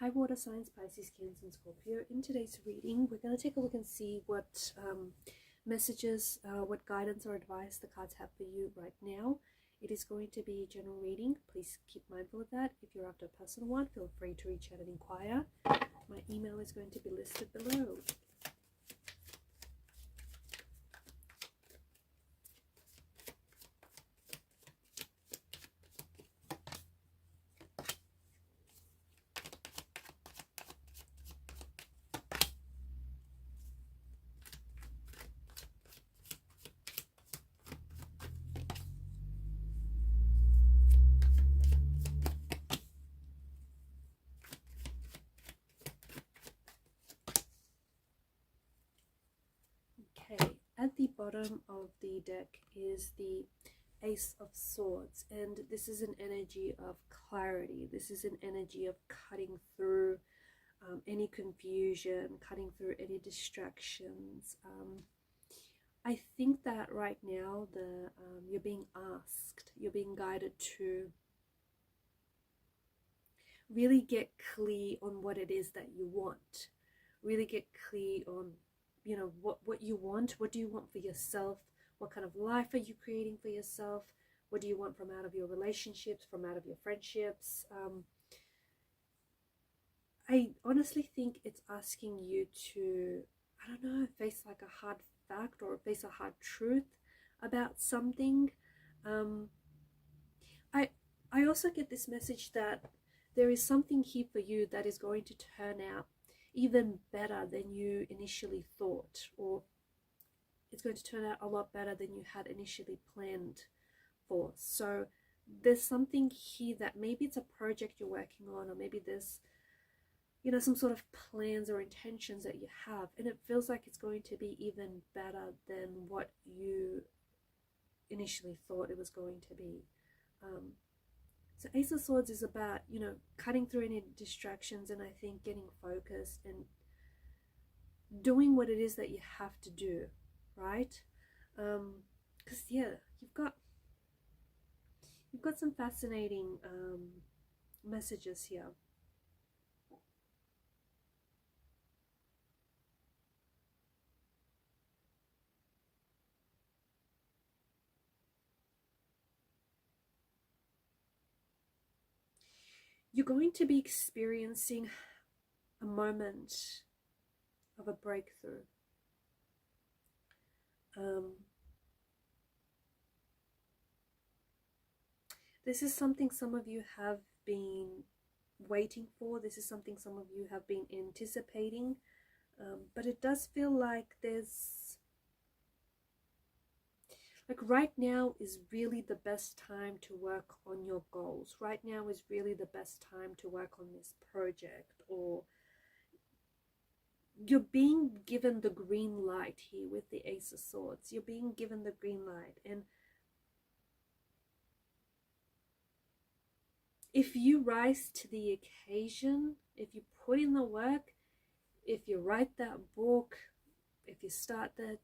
Hi water signs, Pisces, Cancer and Scorpio. In today's reading, we're going to take a look and see what messages, what guidance or advice the cards have for you right now. It is going to be a general reading. Please keep mindful of that. If you're after a personal one, feel free to reach out and inquire. My email is going to be listed below. Okay, at the bottom of the deck is the Ace of Swords, and this is an energy of clarity. This is an energy of cutting through any confusion, cutting through any distractions. I think that right now you're being asked, you're being guided to really get clear on what it is that you want. Really get clear on, you know, what you want. What do you want for yourself? What kind of life are you creating for yourself? What do you want from out of your relationships, from out of your friendships? I honestly think it's asking you to, I don't know, face like a hard fact or face a hard truth about something. I also get this message that there is something here for you that is going to turn out even better than you initially thought, or it's going to turn out a lot better than you had initially planned for. So there's something here that maybe it's a project you're working on, or maybe there's, you know, some sort of plans or intentions that you have, and it feels like it's going to be even better than what you initially thought it was going to be. So Ace of Swords is about, you know, cutting through any distractions, and I think getting focused and doing what it is that you have to do, right? Because yeah, you've got some fascinating messages here. You're going to be experiencing a moment of a breakthrough. This is something some of you have been waiting for. This is something some of you have been anticipating. But it does feel like right now is really the best time to work on your goals. Right now is really the best time to work on this project, or you're being given the green light here with the Ace of Swords. You're being given the green light, and if you rise to the occasion, if you put in the work, if you write that book, if you start that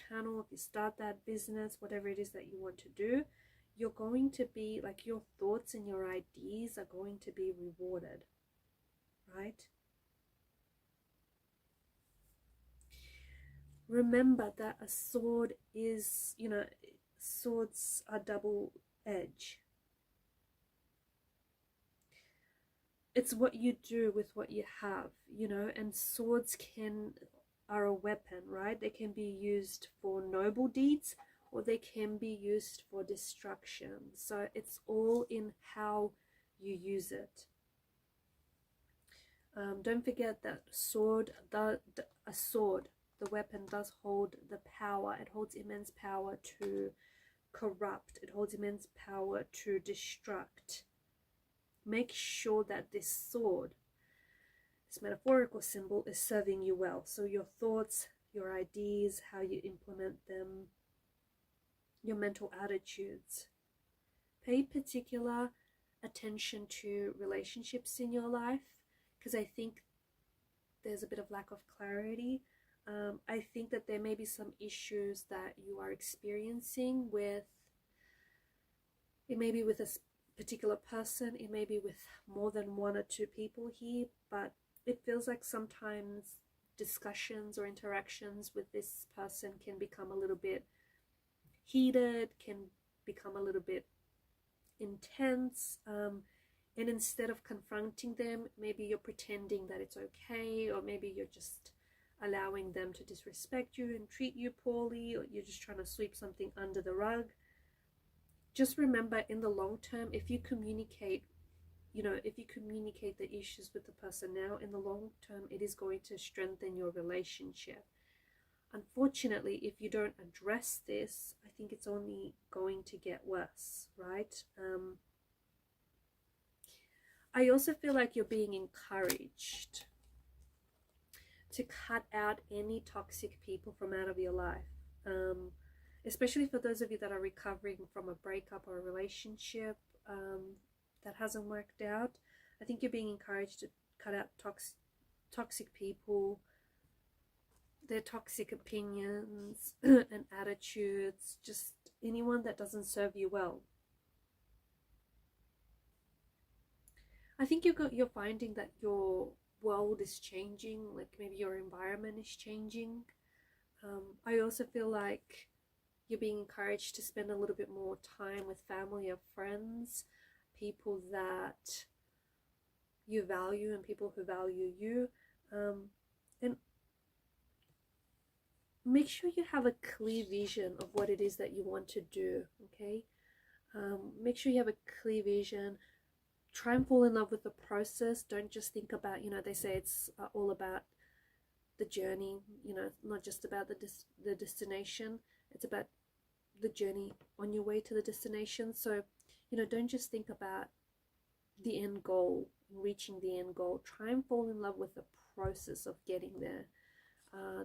channel, if you start that business, whatever it is that you want to do, you're going to be, like, your thoughts and your ideas are going to be rewarded, right? Remember that a sword is, you know, swords are double edged. It's what you do with what you have, you know, and swords are a weapon, right? They can be used for noble deeds, or they can be used for destruction. So it's all in how you use it. Don't forget that the weapon does hold the power. It holds immense power to corrupt. It holds immense power to destruct. Make sure that this sword, this metaphorical symbol, is serving you well. So your thoughts, your ideas, how you implement them, your mental attitudes. Pay particular attention to relationships in your life, because I think there's a bit of lack of clarity. I think that there may be some issues that you are experiencing with, it may be with a particular person. It may be with more than one or two people here, but it feels like sometimes discussions or interactions with this person can become a little bit heated, can become a little bit intense, and instead of confronting them, maybe you're pretending that it's okay, or maybe you're just allowing them to disrespect you and treat you poorly, or you're just trying to sweep something under the rug. Just remember, in the long term, if you communicate, if you communicate the issues with the person now, in the long term, it is going to strengthen your relationship. Unfortunately, if you don't address this, I think it's only going to get worse, right? I also feel like you're being encouraged to cut out any toxic people from out of your life, especially for those of you that are recovering from a breakup or a relationship that hasn't worked out. I think you're being encouraged to cut out toxic people, their toxic opinions and attitudes, just anyone that doesn't serve you well. I think you're finding that your world is changing, like maybe your environment is changing. I also feel like you're being encouraged to spend a little bit more time with family or friends, people that you value and people who value you. And make sure you have a clear vision of what it is that you want to do, okay? Make sure you have a clear vision. Try and fall in love with the process. Don't just think about, they say it's all about the journey, not just about the destination. It's about the journey on your way to the destination. So, don't just think about the end goal, reaching the end goal. Try and fall in love with the process of getting there,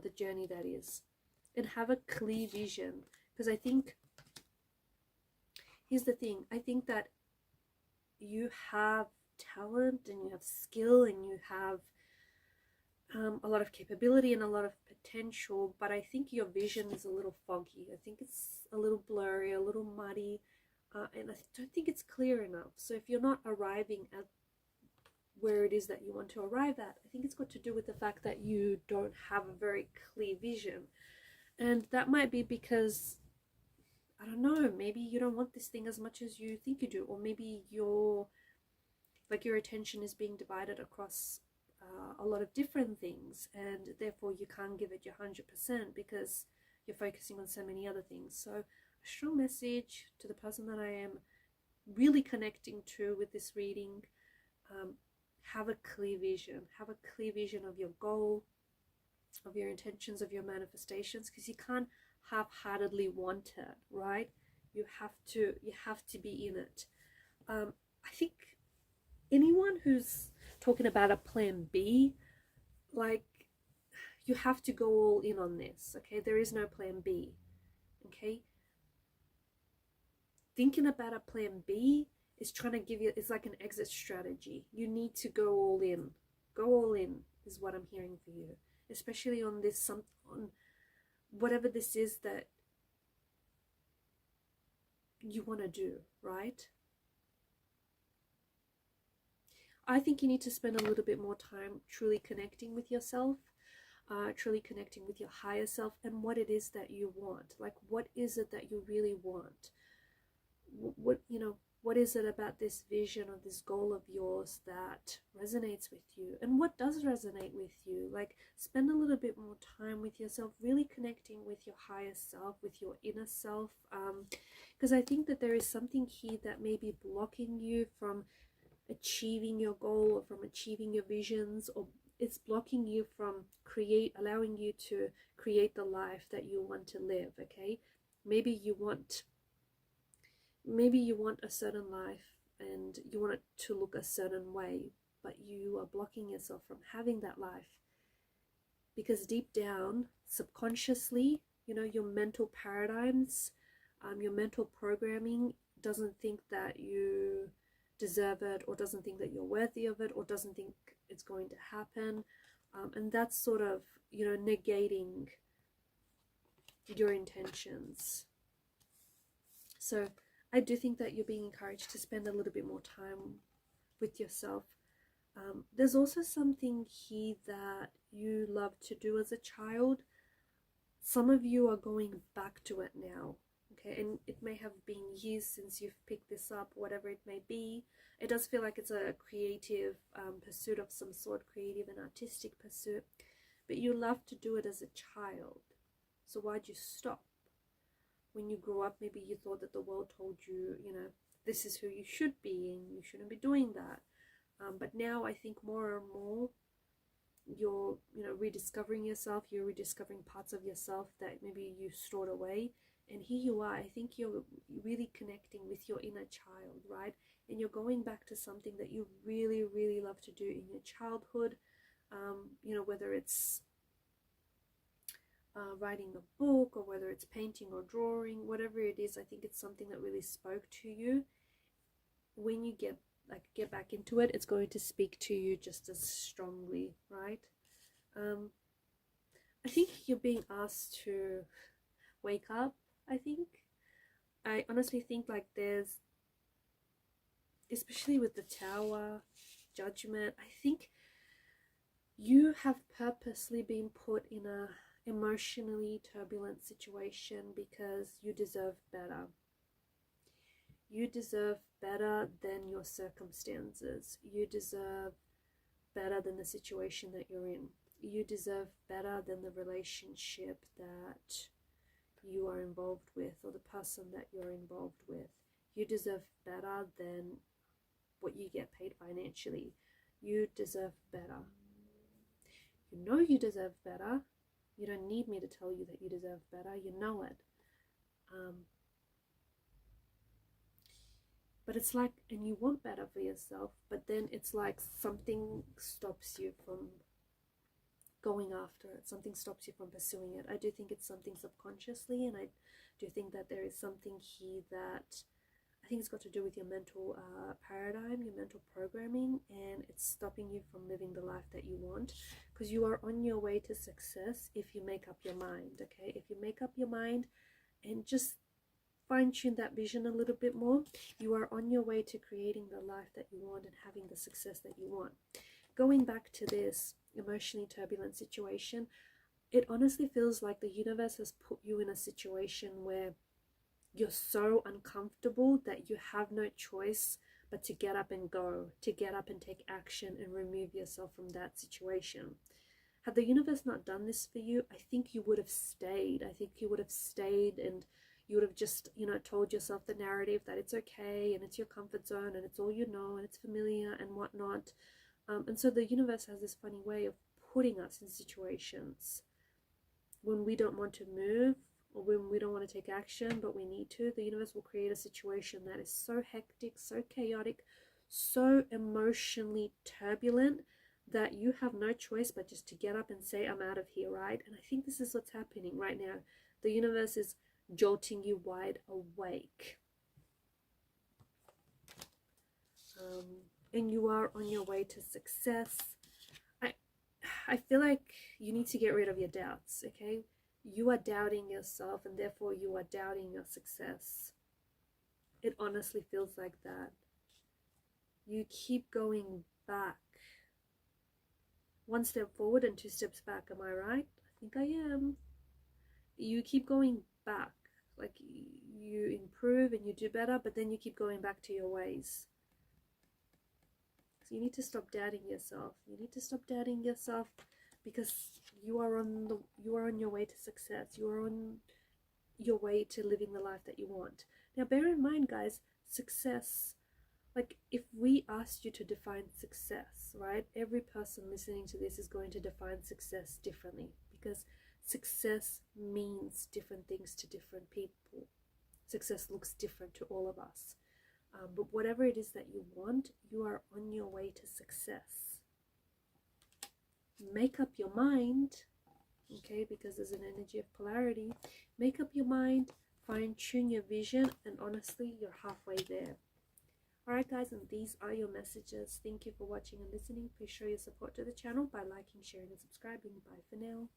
the journey that is. And have a clear vision. Because I think, here's the thing, I think that you have talent and you have skill and you have a lot of capability and a lot of potential, but I think your vision is a little foggy. I think it's a little blurry, a little muddy, and I don't think it's clear enough. So if you're not arriving at where it is that you want to arrive at, I think it's got to do with the fact that you don't have a very clear vision. And that might be because, I don't know, maybe you don't want this thing as much as you think you do, or maybe your attention is being divided across a lot of different things, and therefore you can't give it your 100% because you're focusing on so many other things. So a strong message to the person that I am really connecting to with this reading: have a clear vision. Have a clear vision of your goal, of your intentions, of your manifestations, because you can't half-heartedly want it, right? You have to be in it. I think anyone who's talking about a plan B, like, you have to go all in on this, okay? There is no plan B, okay? Thinking about a plan B is trying to give you, it's like an exit strategy. You need to go all in. Go all in is what I'm hearing for you, especially on this, on whatever this is that you want to do, right? I think you need to spend a little bit more time truly connecting with yourself, truly connecting with your higher self and what it is that you want. Like, what is it that you really want? What is it about this vision or this goal of yours that resonates with you? And what does resonate with you? Like, spend a little bit more time with yourself, really connecting with your higher self, with your inner self. Because I think that there is something here that may be blocking you from achieving your goal or from achieving your visions, or it's blocking you from allowing you to create the life that you want to live, okay? Maybe you want a certain life and you want it to look a certain way, but you are blocking yourself from having that life because deep down, subconsciously, your mental paradigms, your mental programming doesn't think that you deserve it, or doesn't think that you're worthy of it, or doesn't think it's going to happen, and that's sort of negating your intentions. So I do think that you're being encouraged to spend a little bit more time with yourself. There's also something here that you love to do as a child. Some of you are going back to it now, okay? And it may have been years since you've picked this up, whatever it may be. It does feel like it's a creative pursuit of some sort, creative and artistic pursuit, but you love to do it as a child. So why'd you stop? When you grew up, maybe you thought that the world told you, you know, this is who you should be and you shouldn't be doing that. But now I think more and more you're, you know, rediscovering yourself. You're rediscovering parts of yourself that maybe you stored away. And here you are. I think you're really connecting with your inner child, right? And you're going back to something that you really, really love to do in your childhood. You know, whether it's writing a book or whether it's painting or drawing, whatever it is, I think it's something that really spoke to you. When you get back into it, it's going to speak to you just as strongly, right? I think you're being asked to wake up. I honestly think like there's, especially with the Tower, Judgment, I think you have purposely been put in a emotionally turbulent situation because you deserve better. You deserve better than your circumstances. You deserve better than the situation that you're in. You deserve better than the relationship that you are involved with or the person that you're involved with. You deserve better than what you get paid financially. You deserve better. You know you deserve better. You don't need me to tell you that you deserve better. You know it. But it's like, and you want better for yourself, but then it's like something stops you from going after it. Something stops you from pursuing it. I do think it's something subconsciously, and I do think that there is something here that I think it's got to do with your mental paradigm, your mental programming, and it's stopping you from living the life that you want, because you are on your way to success if you make up your mind, okay? If you make up your mind and just fine-tune that vision a little bit more, you are on your way to creating the life that you want and having the success that you want. Going back to this emotionally turbulent situation, it honestly feels like the universe has put you in a situation where you're so uncomfortable that you have no choice but to get up and go, to get up and take action and remove yourself from that situation. Had the universe not done this for you, I think you would have stayed. I think you would have stayed and you would have just, you know, told yourself the narrative that it's okay and it's your comfort zone and it's all you know and it's familiar and whatnot. And so the universe has this funny way of putting us in situations when we don't want to move or when we don't want to take action, but we need to. The universe will create a situation that is so hectic, so chaotic, so emotionally turbulent that you have no choice but just to get up and say, I'm out of here, right? And I think this is what's happening right now. The universe is jolting you wide awake. And you are on your way to success. I feel like you need to get rid of your doubts, okay? You are doubting yourself and therefore you are doubting your success. It honestly feels like that. You keep going back. One step forward and two steps back, am I right? I think I am. You keep going back. Like you improve and you do better, but then you keep going back to your ways. So you need to stop doubting yourself. You need to stop doubting yourself because you are on your way to success. You are on your way to living the life that you want. Now bear in mind, guys, success, like if we asked you to define success, right? Every person listening to this is going to define success differently because success means different things to different people. Success looks different to all of us. But whatever it is that you want, you are on your way to success. Make up your mind, okay, because there's an energy of polarity. Make up your mind, fine-tune your vision, and honestly, you're halfway there. Alright guys, and these are your messages. Thank you for watching and listening. Please show your support to the channel by liking, sharing, and subscribing. Bye for now.